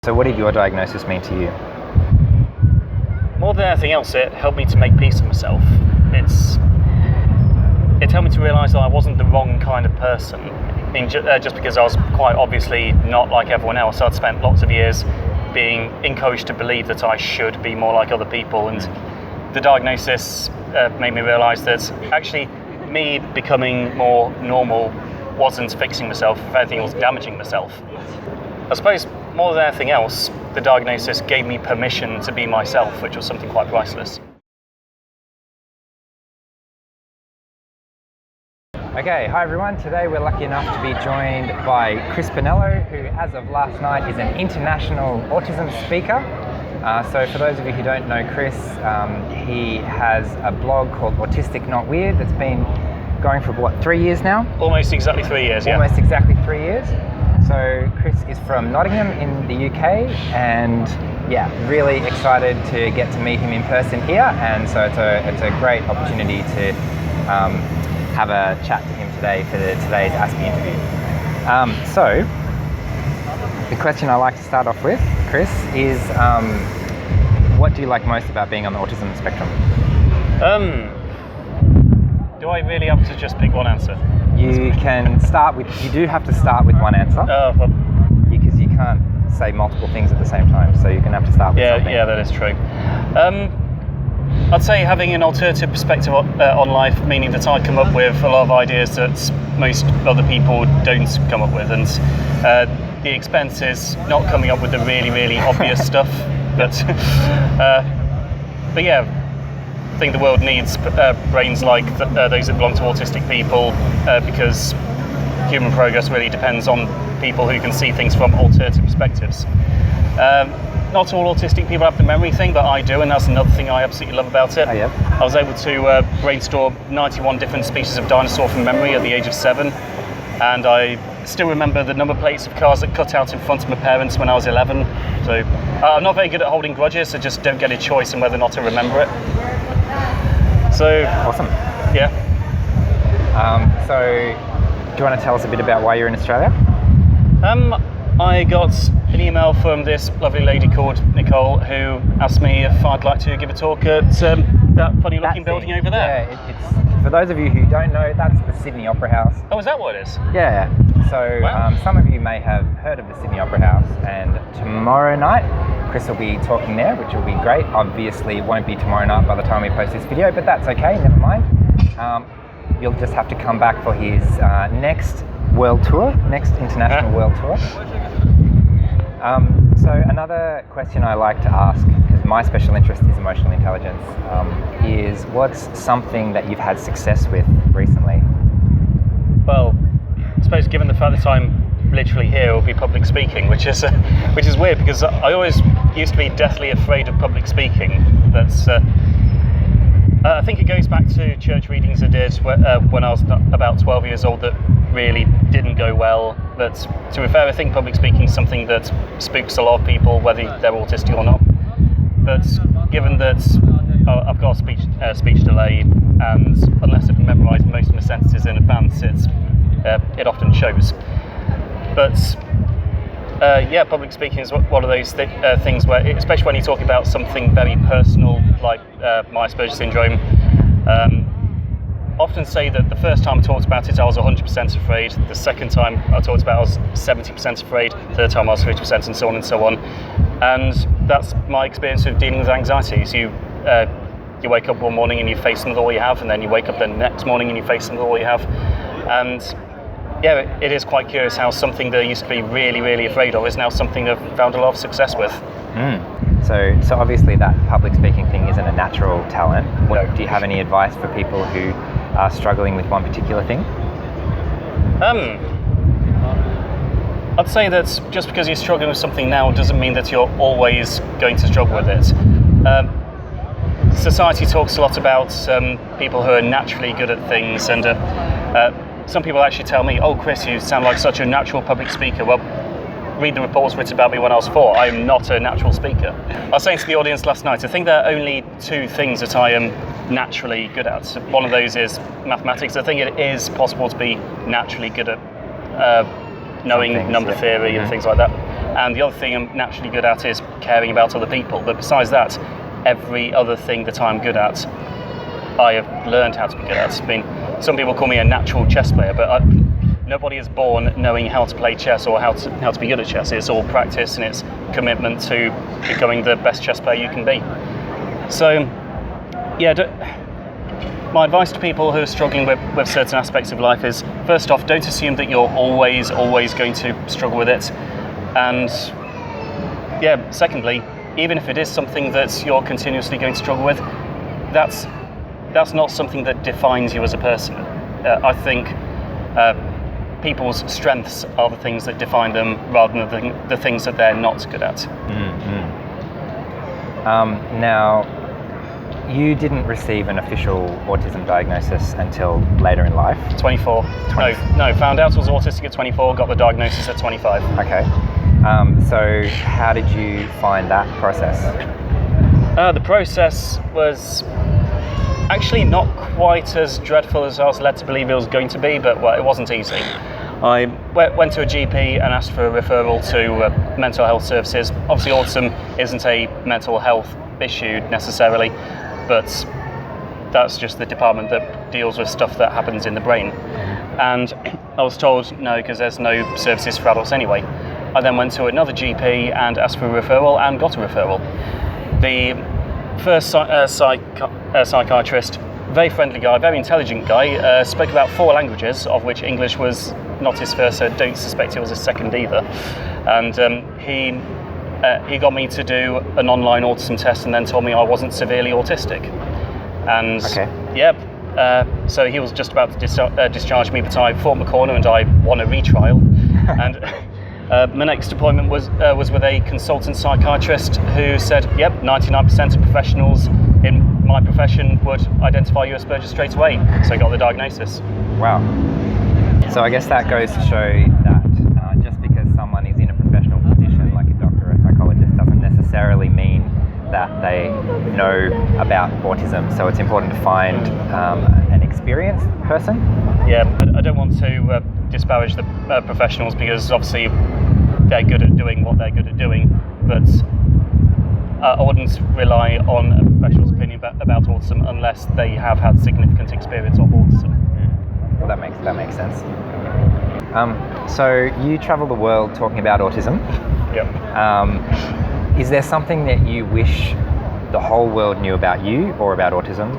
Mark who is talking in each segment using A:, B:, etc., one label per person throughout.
A: So what did your diagnosis mean to you?
B: More than anything else, it helped me to make peace with myself. It helped me to realise that I wasn't the wrong kind of person. I mean, just because I was quite obviously not like everyone else, I'd spent lots of years being encouraged to believe that I should be more like other people, and the diagnosis made me realise that actually me becoming more normal wasn't fixing myself. If anything, it was damaging myself. I suppose more than anything else, the diagnosis gave me permission to be myself, which was something quite priceless.
A: Okay, hi everyone. Today we're lucky enough to be joined by Chris Bonnello, who as of last night is an international autism speaker. So for those of you who don't know Chris, he has a blog called Autistic Not Weird that's been going for what, 3 years now?
B: Almost exactly 3 years, yeah.
A: Almost exactly 3 years. So Chris is from Nottingham in the UK, and yeah, really excited to get to meet him in person here. And so it's a great opportunity to have a chat to him today for today's Ask Me interview. So the question I like to start off with, Chris, is what do you like most about being on the autism spectrum?
B: Do I really have to just pick one answer?
A: You do have to start with one answer. Because you can't say multiple things at the same time, so you're going to have to start with something.
B: Yeah, that is true. I'd say having an alternative perspective on life, meaning that I come up with a lot of ideas that most other people don't come up with, and the expense is not coming up with the really, really obvious stuff. But yeah, I think the world needs brains like those that belong to autistic people, because human progress really depends on people who can see things from alternative perspectives. Not all autistic people have the memory thing, but I do, and that's another thing I absolutely love about it.
A: Oh, yeah.
B: I was able to brainstorm 91 different species of dinosaur from memory at the age of 7, and I still remember the number plates of cars that cut out in front of my parents when I was 11. So I'm not very good at holding grudges, I just don't get a choice in whether or not to remember it. So
A: awesome.
B: Yeah.
A: So do you want to tell us a bit about why you're in Australia?
B: I got an email from this lovely lady called Nicole, who asked me if I'd like to give a talk at that funny looking building over there.
A: Yeah, it's for those of you who don't know, that's the Sydney Opera House.
B: Oh, is that what it is?
A: Yeah. So wow. Some of you may have heard of the Sydney Opera House, and tomorrow night Chris will be talking there, which will be great. Obviously it won't be tomorrow night by the time we post this video, but that's okay, never mind. You'll just have to come back for his next world tour, next international world tour. So another question I like to ask, because my special interest is emotional intelligence, is what's something that you've had success with recently?
B: Well, I suppose given the fact that I'm literally here, it will be public speaking, which is weird, because I always used to be deathly afraid of public speaking. That's I think it goes back to church readings I did when I was about 12 years old that really didn't go well. But to be fair, I think public speaking is something that spooks a lot of people, whether they're autistic or not. But given that I've got a speech delay, and unless I've memorised most of my sentences in advance, it often shows. But yeah, public speaking is one of those things where, especially when you talk about something very personal like my Aspergers syndrome, often say that the first time I talked about it I was 100% afraid, the second time I talked about it I was 70% afraid, third time I was 50%, and so on and so on. And that's my experience of dealing with anxiety. So you wake up one morning and you face with all you have, and then you wake up the next morning and you face with all you have. And yeah, it is quite curious how something that I used to be really, really afraid of is now something I've found a lot of success with.
A: So obviously that public speaking thing isn't a natural talent. Do you have any advice for people who are struggling with one particular thing?
B: I'd say that just because you're struggling with something now doesn't mean that you're always going to struggle with it. Society talks a lot about people who are naturally good at things, and some people actually tell me, "Oh, Chris, you sound like such a natural public speaker." Well, read the reports written about me when I was 4. I am not a natural speaker. I was saying to the audience last night, I think there are only 2 things that I am naturally good at. One of those is mathematics. I think it is possible to be naturally good at knowing
A: things,
B: number theory and things like that. And the other thing I'm naturally good at is caring about other people. But besides that, every other thing that I'm good at, I have learned how to be good at. I mean, some people call me a natural chess player, but nobody is born knowing how to play chess or how to be good at chess. It's all practice and it's commitment to becoming the best chess player you can be. So, yeah, my advice to people who are struggling with certain aspects of life is, first off, don't assume that you're always going to struggle with it. And yeah, secondly, even if it is something that you're continuously going to struggle with, that's not something that defines you as a person. I think people's strengths are the things that define them rather than the things that they're not good at.
A: Now, you didn't receive an official autism diagnosis until later in life.
B: 24. No, found out I was autistic at 24, got the diagnosis at 25.
A: Okay. So how did you find that process?
B: The process was actually not quite as dreadful as I was led to believe it was going to be, but it wasn't easy. I went to a GP and asked for a referral to mental health services. Obviously, autism isn't a mental health issue necessarily, but that's just the department that deals with stuff that happens in the brain. And I was told no, because there's no services for adults anyway. I then went to another GP and asked for a referral and got a referral. The first psychiatrist, very friendly guy, very intelligent guy, spoke about 4 languages, of which English was not his first, so don't suspect it was his second either. And he got me to do an online autism test and then told me I wasn't severely autistic. And so he was just about to discharge me, but I fought my corner and I won a retrial. And my next appointment was with a consultant psychiatrist who said, yep, 99% of professionals in my profession would identify you as Aspergers straight away. So I got the diagnosis.
A: Wow. So I guess that goes to show that just because someone is in a professional position like a doctor or a psychologist doesn't necessarily mean that they know about autism. So it's important to find an experienced person.
B: Yeah, I don't want to disparage the professionals, because obviously they're good at doing what they're good at doing, but I wouldn't rely on a professional's opinion about autism unless they have had significant experience of autism.
A: Well, that makes sense. So you travel the world talking about autism.
B: Yep.
A: Is there something that you wish the whole world knew about you or about autism?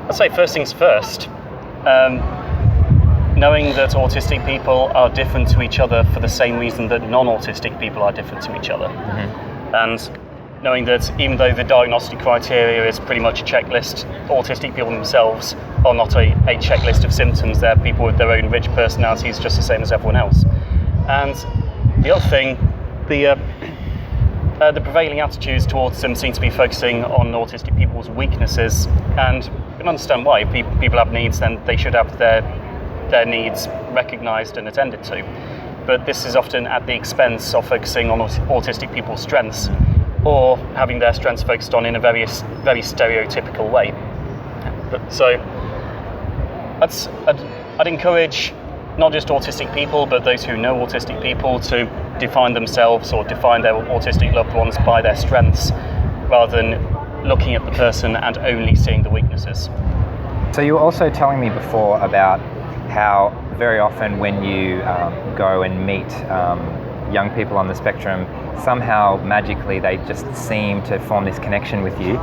B: I'd say first things first. Knowing that autistic people are different to each other for the same reason that non-autistic people are different to each other. And knowing that even though the diagnostic criteria is pretty much a checklist, autistic people themselves are not a checklist of symptoms. They're people with their own rich personalities, just the same as everyone else. And the other thing, the prevailing attitudes towards them seem to be focusing on autistic people's weaknesses, and you can understand why. If people have needs, then they should have their needs recognised and attended to. But this is often at the expense of focusing on autistic people's strengths, or having their strengths focused on in a very stereotypical way. So I'd encourage not just autistic people, but those who know autistic people to define themselves or define their autistic loved ones by their strengths, rather than looking at the person and only seeing the weaknesses.
A: So you were also telling me before about how very often when you go and meet young people on the spectrum, somehow magically they just seem to form this connection with you,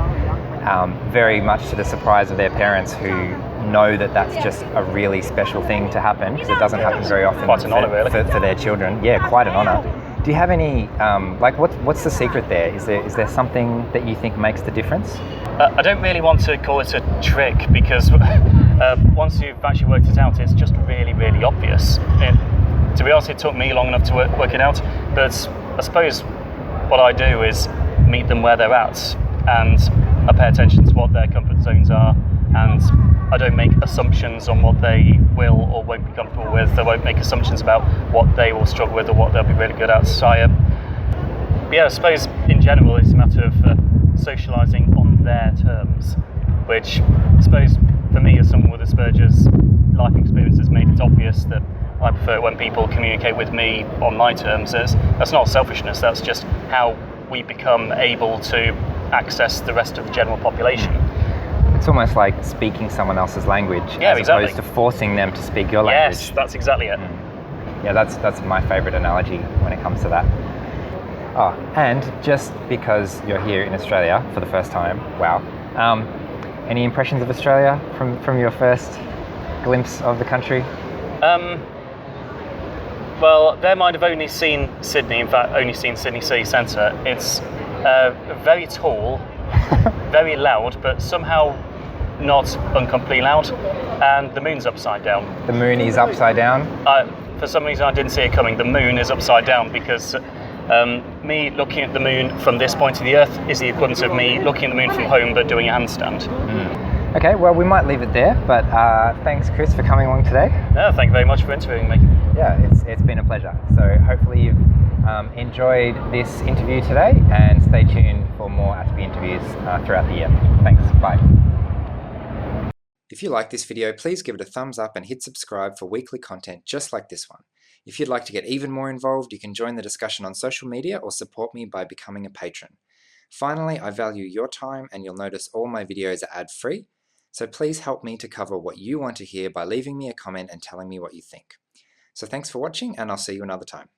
A: very much to the surprise of their parents, who know that that's just a really special thing to happen, because it doesn't happen very often.
B: Quite an honour, really.
A: For their children. Yeah, quite an honour. Do you have any, what's the secret there? Is there something that you think makes the difference?
B: I don't really want to call it a trick, because once you've actually worked it out, it's just really, really obvious. To be honest, it took me long enough to work it out, but I suppose what I do is meet them where they're at, and I pay attention to what their comfort zones are, and I don't make assumptions on what they will or won't be comfortable with. I won't make assumptions about what they will struggle with or what they'll be really good at. So I suppose in general it's a matter of socialising on their terms, which I suppose for me as someone with Asperger's, life experience has made it obvious that I prefer it when people communicate with me on my terms. That's not selfishness, that's just how we become able to access the rest of the general population.
A: It's almost like speaking someone else's language, as
B: exactly.
A: opposed to forcing them to speak your language.
B: Yes, that's exactly it.
A: Yeah, that's my favourite analogy when it comes to that. Oh, and just because you're here in Australia for the first time, wow. Any impressions of Australia from your first glimpse of the country?
B: Well, they might have only seen Sydney, in fact, only seen Sydney City Centre. It's very tall, very loud, but somehow not uncomfortably loud, and the moon's upside down.
A: The moon is upside down?
B: For some reason I didn't see it coming. The moon is upside down because me looking at the moon from this point of the Earth is the equivalent of me looking at the moon from home but doing a handstand.
A: Okay, well, we might leave it there, but thanks, Chris, for coming along today.
B: No, thank you very much for interviewing me.
A: Yeah, it's been a pleasure. So hopefully you've enjoyed this interview today, and stay tuned for more Aspie interviews throughout the year. Thanks, bye. If you like this video, please give it a thumbs up and hit subscribe for weekly content just like this one. If you'd like to get even more involved, you can join the discussion on social media or support me by becoming a patron. Finally, I value your time, and you'll notice all my videos are ad-free, so please help me to cover what you want to hear by leaving me a comment and telling me what you think. So thanks for watching, and I'll see you another time.